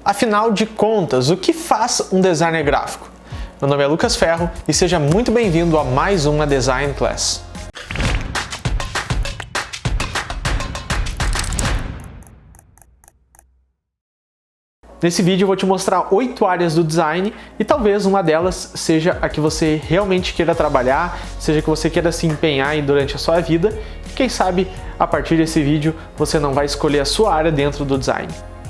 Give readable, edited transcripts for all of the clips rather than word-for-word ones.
Afinal de contas, o que faz um designer gráfico? Meu nome é Lucas Ferro e seja muito bem-vindo a mais uma Design Class. Nesse vídeo eu vou te mostrar 8 áreas do design e talvez uma delas seja a que você realmente queira trabalhar, seja que você queira se empenhar aí durante a sua vida. E quem sabe, a partir desse vídeo, você não vai escolher a sua área dentro do design.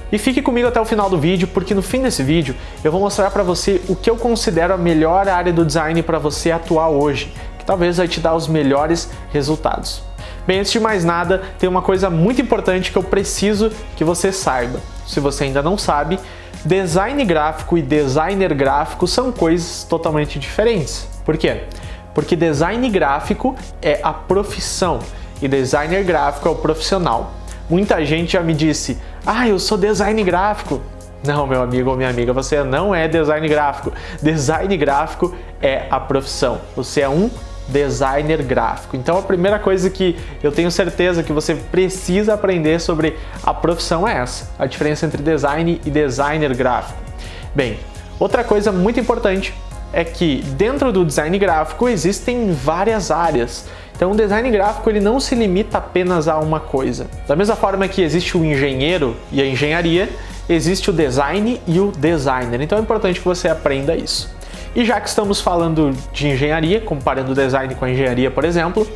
E fique comigo até o final do vídeo, porque no fim desse vídeo eu vou mostrar para você o que eu considero a melhor área do design para você atuar hoje, que talvez vai te dar os melhores resultados. Bem, antes de mais nada, tem uma coisa muito importante que eu preciso que você saiba. Se você ainda não sabe, design gráfico e designer gráfico são coisas totalmente diferentes. Por quê? Porque design gráfico é a profissão e designer gráfico é o profissional. Muita gente já me disse, eu sou design gráfico. Não, meu amigo ou minha amiga, você não é design gráfico. Design gráfico é a profissão. Você é um designer gráfico. Então a primeira coisa que eu tenho certeza que você precisa aprender sobre a profissão é essa, a diferença entre design e designer gráfico. Bem, outra coisa muito importante é que dentro do design gráfico existem várias áreas. Então o design gráfico ele não se limita apenas a uma coisa. Da mesma forma que existe o engenheiro e a engenharia, existe o design e o designer. Então é importante que você aprenda isso. E já que estamos falando de engenharia, comparando o design com a engenharia, por exemplo,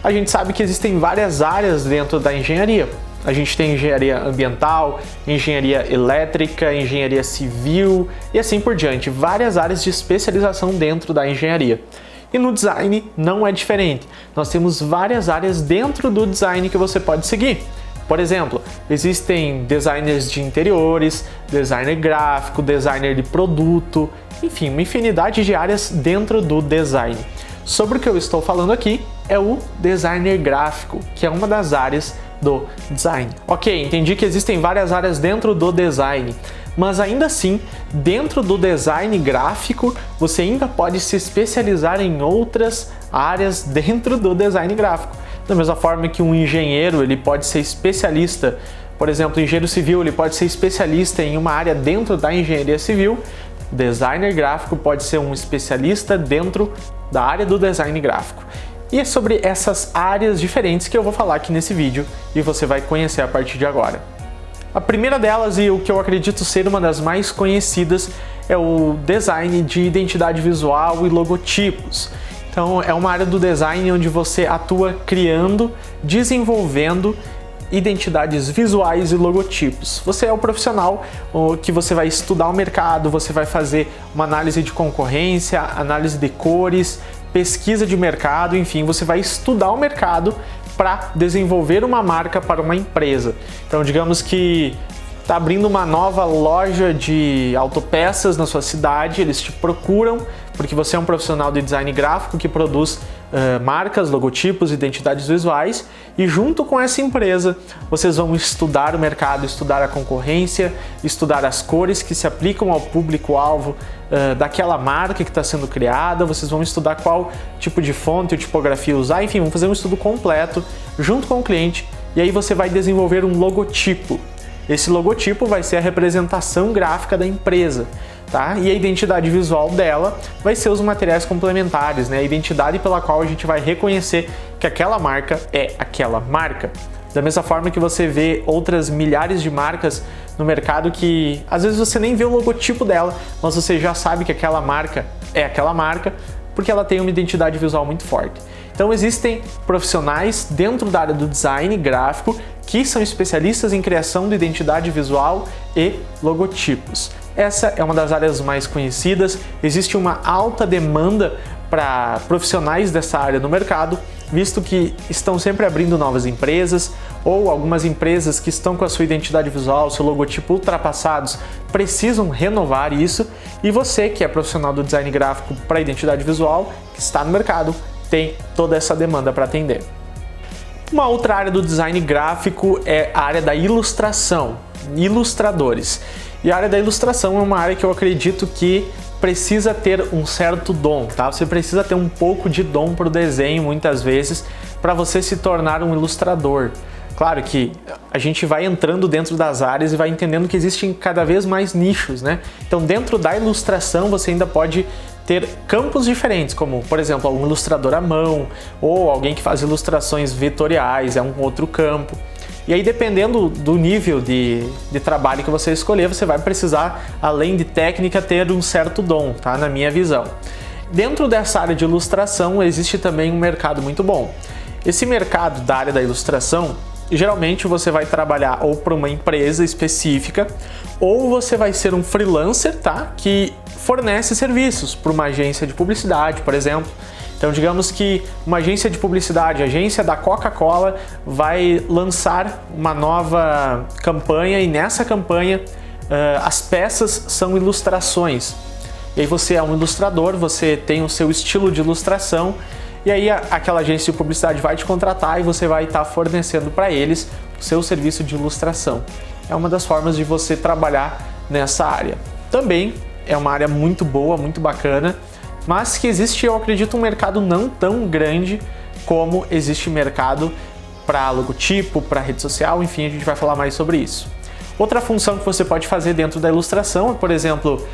a gente sabe que existem várias áreas dentro da engenharia. A gente tem engenharia ambiental, engenharia elétrica, engenharia civil e assim por diante. Várias áreas de especialização dentro da engenharia. E no design não é diferente. Nós temos várias áreas dentro do design que você pode seguir. Por exemplo, existem designers de interiores, designer gráfico, designer de produto, enfim, uma infinidade de áreas dentro do design. Sobre o que eu estou falando aqui é o designer gráfico, que é uma das áreas do design. Ok, entendi que existem várias áreas dentro do design, mas ainda assim, dentro do design gráfico, você ainda pode se especializar em outras áreas dentro do design gráfico. Da mesma forma que um engenheiro ele pode ser especialista, por exemplo, o engenheiro civil ele pode ser especialista em uma área dentro da engenharia civil, o designer gráfico pode ser um especialista dentro da área do design gráfico. E é sobre essas áreas diferentes que eu vou falar aqui nesse vídeo e você vai conhecer a partir de agora. A primeira delas, e o que eu acredito ser uma das mais conhecidas, é o design de identidade visual e logotipos. Então é uma área do design onde você atua criando, desenvolvendo identidades visuais e logotipos. Você é o profissional que você vai estudar o mercado, você vai fazer uma análise de concorrência, análise de cores, pesquisa de mercado, enfim, você vai estudar o mercado para desenvolver uma marca para uma empresa. Então digamos que está abrindo uma nova loja de autopeças na sua cidade, eles te procuram porque você é um profissional de design gráfico que produz marcas, logotipos, identidades visuais e junto com essa empresa vocês vão estudar o mercado, estudar a concorrência, estudar as cores que se aplicam ao público-alvo daquela marca que está sendo criada, vocês vão estudar qual tipo de fonte ou tipografia usar, enfim, vão fazer um estudo completo junto com o cliente e aí você vai desenvolver um logotipo. Esse logotipo vai ser a representação gráfica da empresa, tá? E a identidade visual dela vai ser os materiais complementares, né? A identidade pela qual a gente vai reconhecer que aquela marca é aquela marca. Da mesma forma que você vê outras milhares de marcas no mercado que às vezes você nem vê o logotipo dela, mas você já sabe que aquela marca é aquela marca porque ela tem uma identidade visual muito forte. Então existem profissionais dentro da área do design gráfico que são especialistas em criação de identidade visual e logotipos. Essa é uma das áreas mais conhecidas, existe uma alta demanda para profissionais dessa área no mercado, visto que estão sempre abrindo novas empresas ou algumas empresas que estão com a sua identidade visual, seu logotipo ultrapassados, precisam renovar isso e você que é profissional do design gráfico para identidade visual, que está no mercado, tem toda essa demanda para atender. Uma outra área do design gráfico é a área da ilustração, ilustradores. E a área da ilustração é uma área que eu acredito que precisa ter um certo dom, tá? Você precisa ter um pouco de dom para o desenho muitas vezes para você se tornar um ilustrador. Claro que a gente vai entrando dentro das áreas e vai entendendo que existem cada vez mais nichos, né? Então, dentro da ilustração, você ainda pode ter campos diferentes, como, por exemplo, um ilustrador à mão, ou alguém que faz ilustrações vetoriais, é um outro campo. E aí, dependendo do nível de trabalho que você escolher, você vai precisar, além de técnica, ter um certo dom, tá? Na minha visão. Dentro dessa área de ilustração, existe também um mercado muito bom. Esse mercado da área da ilustração, geralmente você vai trabalhar ou para uma empresa específica, ou você vai ser um freelancer, tá? Que fornece serviços para uma agência de publicidade, por exemplo. Então, digamos que uma agência de publicidade, a agência da Coca-Cola, vai lançar uma nova campanha e nessa campanha as peças são ilustrações. E aí você é um ilustrador, você tem o seu estilo de ilustração, e aí aquela agência de publicidade vai te contratar e você vai estar fornecendo para eles o seu serviço de ilustração. É uma das formas de você trabalhar nessa área. Também é uma área muito boa, muito bacana, mas que existe, eu acredito, um mercado não tão grande como existe mercado para logotipo, para rede social, enfim, a gente vai falar mais sobre isso. Outra função que você pode fazer dentro da ilustração é, por exemplo,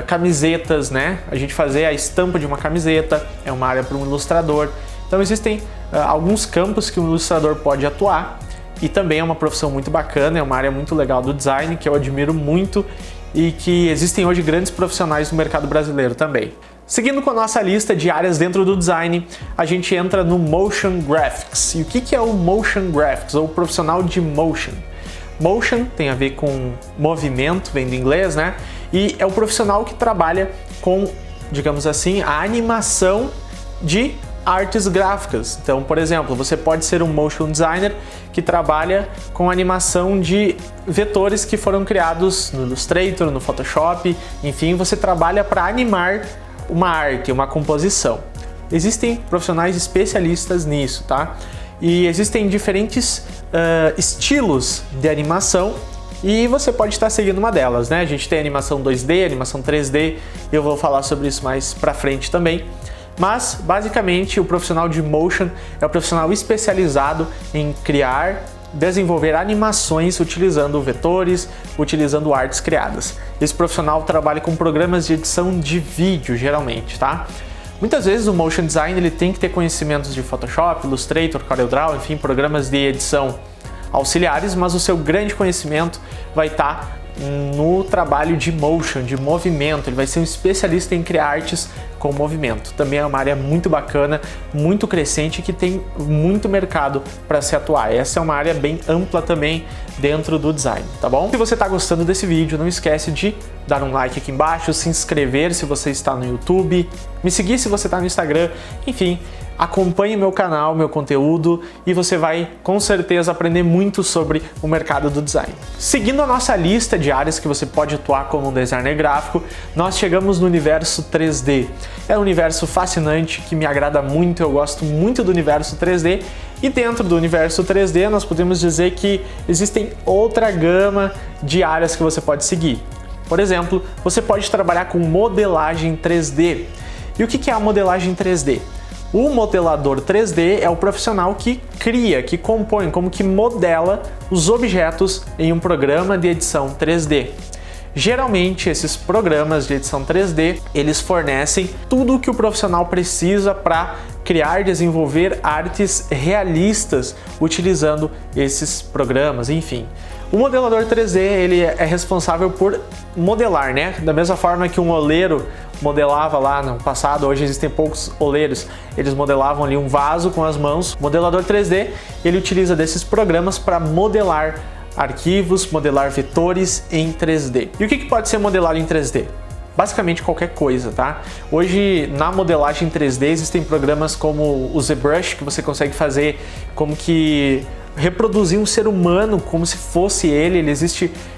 camisetas, né? A gente fazer a estampa de uma camiseta é uma área para um ilustrador. Então existem alguns campos que um ilustrador pode atuar e também é uma profissão muito bacana, é uma área muito legal do design que eu admiro muito e que existem hoje grandes profissionais no mercado brasileiro também. Seguindo com a nossa lista de áreas dentro do design, a gente entra no Motion Graphics. E o que é o Motion Graphics, ou profissional de motion? Motion tem a ver com movimento, vem do inglês, né? E é o profissional que trabalha com, digamos assim, a animação de artes gráficas. Então, por exemplo, você pode ser um motion designer que trabalha com animação de vetores que foram criados no Illustrator, no Photoshop, enfim, você trabalha para animar uma arte, uma composição. Existem profissionais especialistas nisso, tá? E existem diferentes estilos de animação e você pode estar seguindo uma delas, né? A gente tem animação 2D, animação 3D, eu vou falar sobre isso mais pra frente também. Mas, basicamente, o profissional de motion é o profissional especializado em criar, desenvolver animações utilizando vetores, utilizando artes criadas. Esse profissional trabalha com programas de edição de vídeo, geralmente, tá? Muitas vezes o motion design ele tem que ter conhecimentos de Photoshop, Illustrator, CorelDRAW, enfim, programas de edição auxiliares, mas o seu grande conhecimento vai estar no trabalho de motion, de movimento. Ele vai ser um especialista em criar artes com movimento. Também é uma área muito bacana, muito crescente, que tem muito mercado para se atuar. Essa é uma área bem ampla também dentro do design, tá bom? Se você está gostando desse vídeo, não esquece de dar um like aqui embaixo, se inscrever se você está no YouTube, me seguir se você está no Instagram, enfim, acompanhe meu canal, meu conteúdo e você vai com certeza aprender muito sobre o mercado do design. Seguindo a nossa lista de áreas que você pode atuar como um designer gráfico, nós chegamos no universo 3D. É um universo fascinante que me agrada muito, eu gosto muito do universo 3D e dentro do universo 3D nós podemos dizer que existem outra gama de áreas que você pode seguir. Por exemplo, você pode trabalhar com modelagem 3D. E o que é a modelagem 3D? O modelador 3D é o profissional que cria, que compõe, como que modela os objetos em um programa de edição 3D. Geralmente, esses programas de edição 3D, eles fornecem tudo o que o profissional precisa para criar e desenvolver artes realistas utilizando esses programas, enfim. O modelador 3D, ele é responsável por modelar, né? Da mesma forma que um oleiro modelava lá no passado, hoje existem poucos oleiros, eles modelavam ali um vaso com as mãos. O modelador 3D, ele utiliza desses programas para modelar arquivos, modelar vetores em 3D. E o que pode ser modelado em 3D? Basicamente qualquer coisa, tá? Hoje, na modelagem 3D, existem programas como o ZBrush, que você consegue fazer como que reproduzir um ser humano como se fosse ele.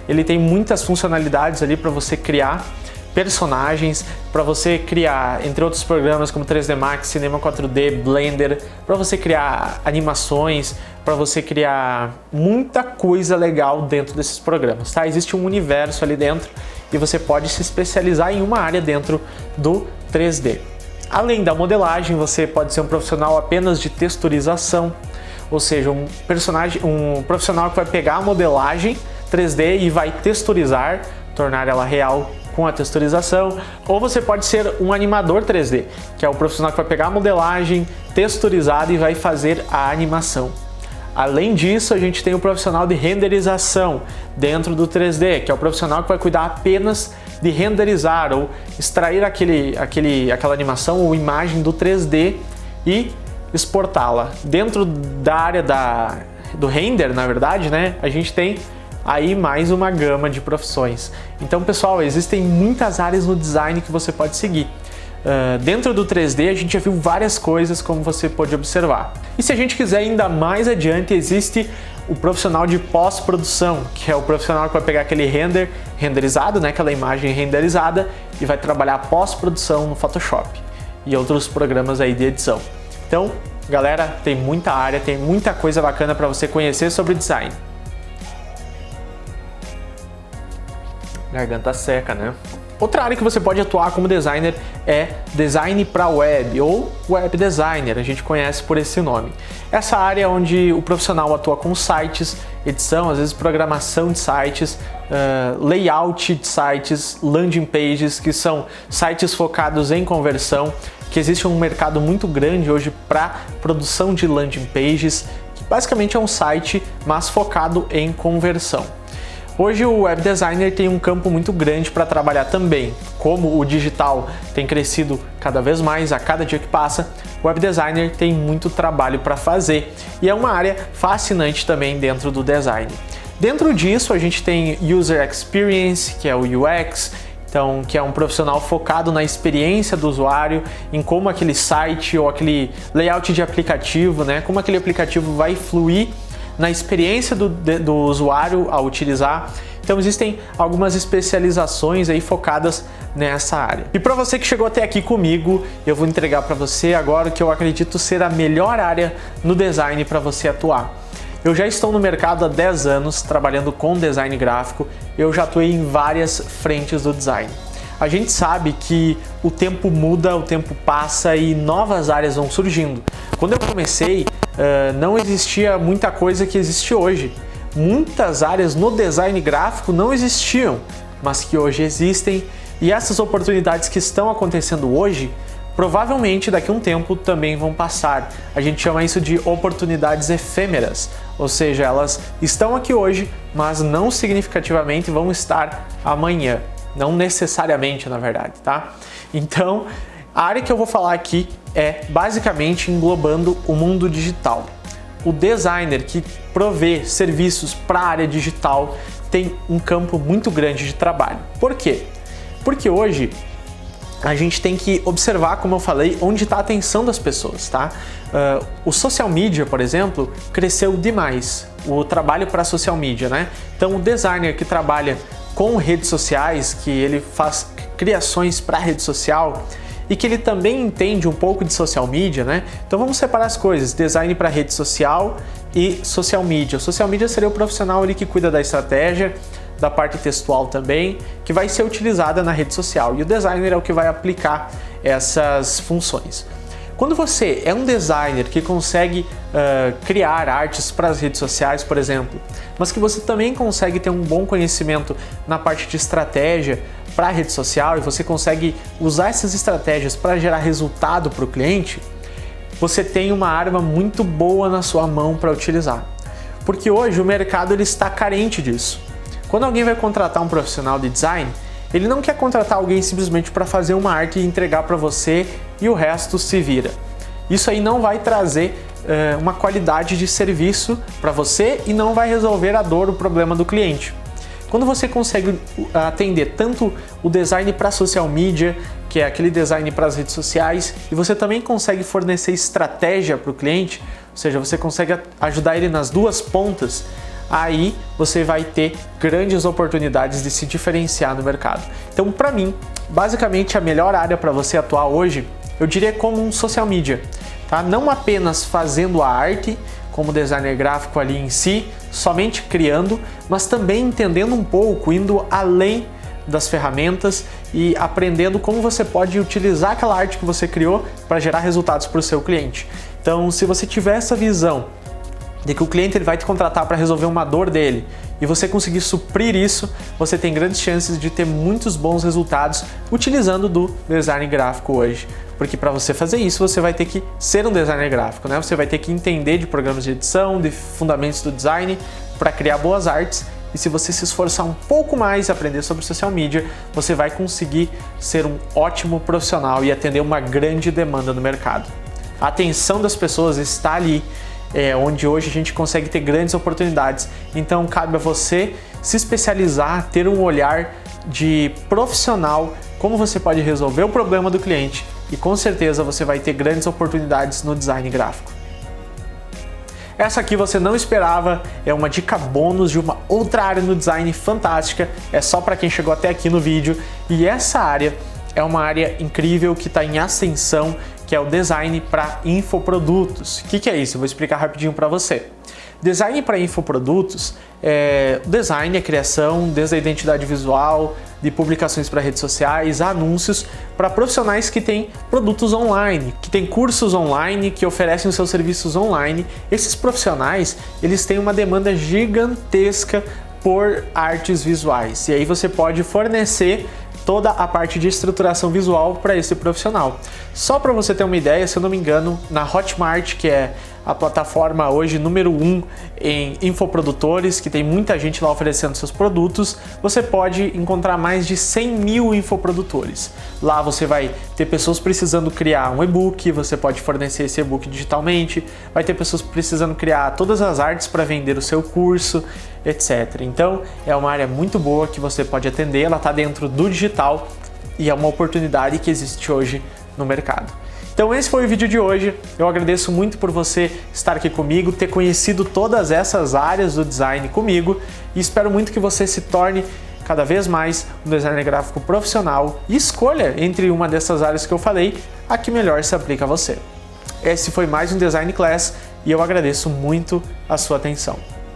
Ele tem muitas funcionalidades ali para você criar personagens, para você criar, entre outros programas como 3D Max, Cinema 4D, Blender, para você criar animações, para você criar muita coisa legal dentro desses programas, tá? Existe um universo ali dentro e você pode se especializar em uma área dentro do 3D. Além da modelagem, você pode ser um profissional apenas de texturização, ou seja, um profissional que vai pegar a modelagem 3D e vai texturizar, tornar ela real com a texturização, ou você pode ser um animador 3D, que é o profissional que vai pegar a modelagem texturizada e vai fazer a animação. Além disso, a gente tem o profissional de renderização dentro do 3D, que é o profissional que vai cuidar apenas de renderizar ou extrair aquela animação ou imagem do 3D e exportá-la. Dentro da área do render, na verdade, né, a gente tem aí mais uma gama de profissões. Então, pessoal, existem muitas áreas no design que você pode seguir. Dentro do 3D a gente já viu várias coisas, como você pode observar. E se a gente quiser ainda mais adiante, existe o profissional de pós-produção, que é o profissional que vai pegar aquele renderizado, né, aquela imagem renderizada, e vai trabalhar pós-produção no Photoshop e outros programas aí de edição. Então, galera, tem muita área, tem muita coisa bacana para você conhecer sobre design. Garganta seca, né? Outra área que você pode atuar como designer é design para web ou web designer, a gente conhece por esse nome. Essa área é onde o profissional atua com sites, edição, às vezes programação de sites, layout de sites, landing pages, que são sites focados em conversão, que existe um mercado muito grande hoje para produção de landing pages, que basicamente é um site, mas focado em conversão. Hoje o web designer tem um campo muito grande para trabalhar também. Como o digital tem crescido cada vez mais a cada dia que passa, o web designer tem muito trabalho para fazer e é uma área fascinante também dentro do design. Dentro disso a gente tem User Experience, que é o UX, então, que é um profissional focado na experiência do usuário, em como aquele site ou aquele layout de aplicativo, né, como aquele aplicativo vai fluir na experiência do usuário ao utilizar. Então existem algumas especializações aí focadas nessa área. E para você que chegou até aqui comigo, eu vou entregar para você agora o que eu acredito ser a melhor área no design para você atuar. Eu já estou no mercado há 10 anos trabalhando com design gráfico, eu já atuei em várias frentes do design. A gente sabe que o tempo muda, o tempo passa e novas áreas vão surgindo. Quando eu comecei, não existia muita coisa que existe hoje. Muitas áreas no design gráfico não existiam, mas que hoje existem, e essas oportunidades que estão acontecendo hoje, provavelmente daqui a um tempo também vão passar. A gente chama isso de oportunidades efêmeras, ou seja, elas estão aqui hoje, mas não significativamente vão estar amanhã. Não necessariamente, na verdade, tá? Então, a área que eu vou falar aqui é basicamente englobando o mundo digital. O designer que provê serviços para a área digital tem um campo muito grande de trabalho. Por quê? Porque hoje a gente tem que observar, como eu falei, onde está a atenção das pessoas, tá? O social media, por exemplo, cresceu demais, o trabalho para social media, né? Então, o designer que trabalha com redes sociais, que ele faz criações para rede social e que ele também entende um pouco de social media, né? Então vamos separar as coisas, design para rede social e social media. O social media seria o profissional ali que cuida da estratégia, da parte textual também, que vai ser utilizada na rede social, e o designer é o que vai aplicar essas funções. Quando você é um designer que consegue criar artes para as redes sociais, por exemplo, mas que você também consegue ter um bom conhecimento na parte de estratégia para a rede social e você consegue usar essas estratégias para gerar resultado para o cliente, você tem uma arma muito boa na sua mão para utilizar. Porque hoje o mercado ele está carente disso. Quando alguém vai contratar um profissional de design, ele não quer contratar alguém simplesmente para fazer uma arte e entregar para você e o resto se vira. Isso aí não vai trazer uma qualidade de serviço para você e não vai resolver a dor, o problema do cliente. Quando você consegue atender tanto o design para social media, que é aquele design para as redes sociais, e você também consegue fornecer estratégia para o cliente, ou seja, você consegue ajudar ele nas duas pontas, aí você vai ter grandes oportunidades de se diferenciar no mercado. Então, para mim, basicamente a melhor área para você atuar hoje, eu diria como um social media, tá? Não apenas fazendo a arte, como designer gráfico ali em si, somente criando, mas também entendendo um pouco, indo além das ferramentas e aprendendo como você pode utilizar aquela arte que você criou para gerar resultados para o seu cliente. Então, se você tiver essa visão de que o cliente ele vai te contratar para resolver uma dor dele e você conseguir suprir isso, você tem grandes chances de ter muitos bons resultados utilizando do design gráfico hoje. Porque para você fazer isso, você vai ter que ser um designer gráfico, né? Você vai ter que entender de programas de edição, de fundamentos do design para criar boas artes. E se você se esforçar um pouco mais e aprender sobre social media, você vai conseguir ser um ótimo profissional e atender uma grande demanda no mercado. A atenção das pessoas está ali, onde hoje a gente consegue ter grandes oportunidades. Então cabe a você se especializar, ter um olhar de profissional, como você pode resolver o problema do cliente e com certeza você vai ter grandes oportunidades no design gráfico. Essa aqui você não esperava, é uma dica bônus de uma outra área no design fantástica, é só para quem chegou até aqui no vídeo, e essa área é uma área incrível que está em ascensão, que é o design para infoprodutos. O que é isso? Eu vou explicar rapidinho para você. Design para infoprodutos é design, a criação, desde a identidade visual, de publicações para redes sociais, anúncios para profissionais que têm produtos online, que têm cursos online, que oferecem os seus serviços online. Esses profissionais, eles têm uma demanda gigantesca por artes visuais. E aí você pode fornecer toda a parte de estruturação visual para esse profissional. Só para você ter uma ideia, se eu não me engano, na Hotmart, que é a plataforma hoje número 1 em infoprodutores, que tem muita gente lá oferecendo seus produtos, você pode encontrar mais de 100 mil infoprodutores. Lá você vai ter pessoas precisando criar um e-book, você pode fornecer esse e-book digitalmente, vai ter pessoas precisando criar todas as artes para vender o seu curso, etc. Então é uma área muito boa que você pode atender, ela está dentro do digital e é uma oportunidade que existe hoje no mercado. Então esse foi o vídeo de hoje, eu agradeço muito por você estar aqui comigo, ter conhecido todas essas áreas do design comigo e espero muito que você se torne cada vez mais um designer gráfico profissional e escolha entre uma dessas áreas que eu falei a que melhor se aplica a você. Esse foi mais um Design Class e eu agradeço muito a sua atenção.